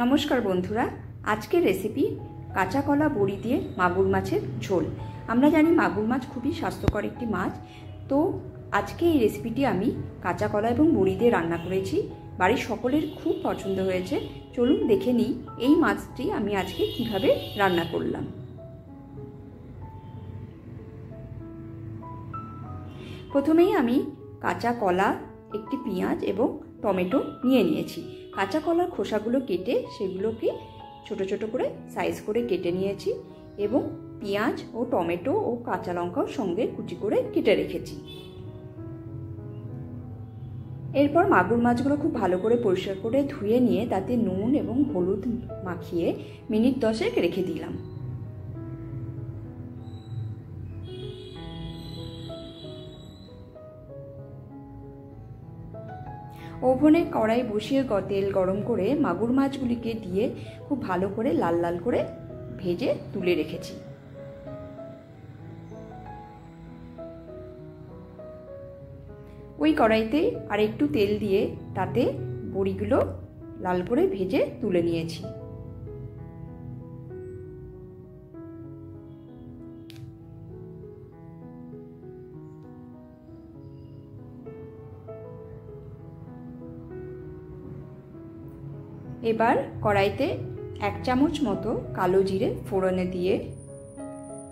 নমস্কার বন্ধুরা, আজকের রেসিপি কাঁচা কলা বড়ি দিয়ে মাগুর মাছের ঝোল। আমরা জানি মাগুর মাছ খুবই স্বাস্থ্যকর একটি মাছ। তো আজকে এই রেসিপিটি আমি কাঁচা কলা এবং বড়ি দিয়ে রান্না করেছি। বাড়ির সকলের খুব পছন্দ হয়েছে। চলুন দেখে নিই এই মাছটি আমি আজকে কিভাবে রান্না করলাম। প্রথমেই আমি কাঁচা কলা, একটি পেঁয়াজ এবং টমেটো নিয়ে নিয়েছি। কাঁচা কলার খোসাগুলো কেটে সেগুলোকে ছোট ছোট করে সাইজ করে কেটে নিয়েছি এবং পেঁয়াজ ও টমেটো ও কাঁচা লঙ্কাও সঙ্গে কুচি করে কেটে রেখেছি। এরপর মাগুর মাছগুলো খুব ভালো করে পরিষ্কার করে ধুয়ে নিয়ে তাতে নুন এবং হলুদ মাখিয়ে মিনিট 10 রেখে দিলাম। ওভনে কড়াই বসিয়ে তেল গরম করে মাগুর মাছগুলিকে দিয়ে খুব ভালো করে লাল লাল করে ভেজে তুলে রেখেছি। ওই কড়াইতে আর একটু তেল দিয়ে তাতে বড়িগুলো লাল করে ভেজে তুলে নিয়েছি। এবার কড়াইতে 1 চামচ মতো কালো জিরে ফোড়নে দিয়ে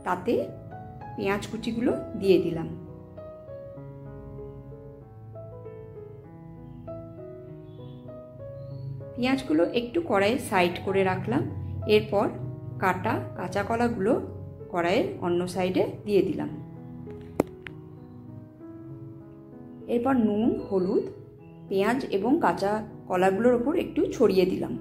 তাতে পেঁয়াজ কুচিগুলো দিয়ে দিলাম। পেঁয়াজগুলো একটু কড়াইয়ে সাইড করে রাখলাম। এরপর কাটা কাঁচা কলাগুলো কড়াইয়ের অন্য সাইডে দিয়ে দিলাম। এরপর নুন, হলুদ, পেঁয়াজ এবং কাঁচা কলাগুলোর উপর একটু ছড়িয়ে দিলাম।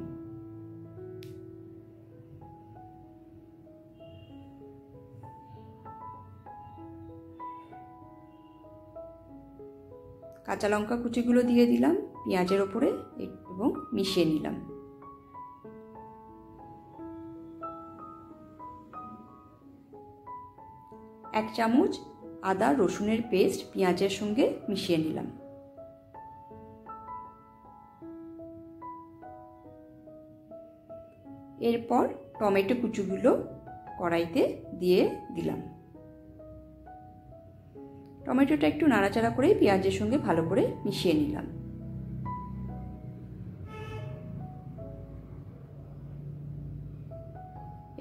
কাঁচা লঙ্কা কুচিগুলো দিয়ে দিলাম পেঁয়াজের ওপরে এবং মিশিয়ে নিলাম। এক চামচ আদা রসুনের পেস্ট পেঁয়াজের সঙ্গে মিশিয়ে নিলাম। এরপর টমেটো কুচিগুলো কড়াইতে দিয়ে দিলাম। টমেটোটা একটু নাড়াচাড়া করে পেঁয়াজের সঙ্গে ভালো করে মিশিয়ে নিলাম।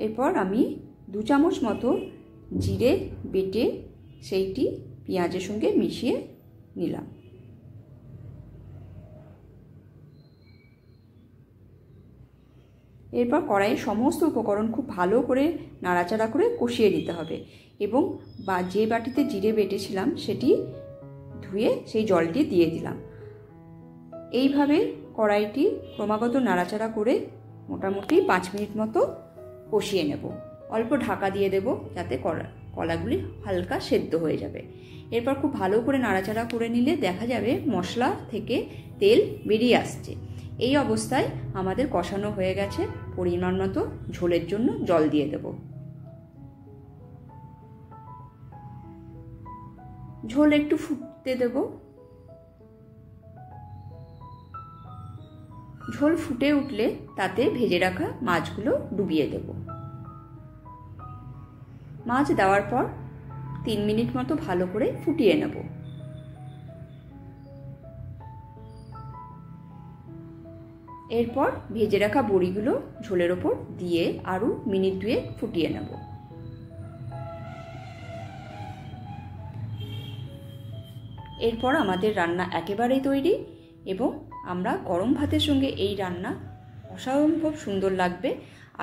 এরপর আমি 2 চামচ মতো জিরে বেটে সেইটি পেঁয়াজের সঙ্গে মিশিয়ে নিলাম। এরপর কড়াইয়ের সমস্ত উপকরণ খুব ভালো করে নাড়াচাড়া করে কষিয়ে নিতে হবে এবং যে বাটিতে জিরে বেটেছিলাম সেটি ধুয়ে সেই জলটি দিয়ে দিলাম। এইভাবে কড়াইটি ক্রমাগত নাড়াচাড়া করে মোটামুটি 5 মিনিট মতো কষিয়ে নেব। অল্প ঢাকা দিয়ে দেব যাতে কলাগুলি হালকা সেদ্ধ হয়ে যাবে। এরপর খুব ভালো করে নাড়াচাড়া করে নিলে দেখা যাবে মশলা থেকে তেল বেরিয়ে আসছে। এই অবস্থায় আমাদের কষানো হয়ে গেছে। পরিমাণ মতো ঝোলের জন্য জল দিয়ে দেব। ঝোল একটু ফুটতে দেব। ঝোল ফুটে উঠলে তাতে ভেজে রাখা মাছগুলো ডুবিয়ে দেব। মাছ দেওয়ার পর 3 মিনিট মতো ভালো করে ফুটিয়ে নেব। এরপর ভেজে রাখা বড়িগুলো ঝোলের ওপর দিয়ে আরও মিনিট 2 ফুটিয়ে নেব। এরপর আমাদের রান্না একেবারেই তৈরি এবং আমরা গরম ভাতের সঙ্গে এই রান্না অসম্ভব সুন্দর লাগবে।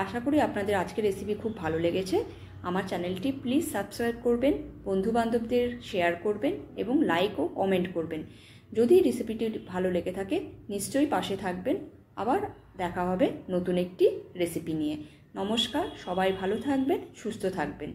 আশা করি আপনাদের আজকের রেসিপি খুব ভালো লেগেছে। আমার চ্যানেলটি প্লিজ সাবস্ক্রাইব করবেন, বন্ধুবান্ধবদের শেয়ার করবেন এবং লাইক ও কমেন্ট করবেন। যদি রেসিপিটি ভালো লেগে থাকে নিশ্চয়ই পাশে থাকবেন। আবার দেখা হবে নতুন একটি রেসিপি নিয়ে। নমস্কার, সবাই ভালো থাকবেন, সুস্থ থাকবেন।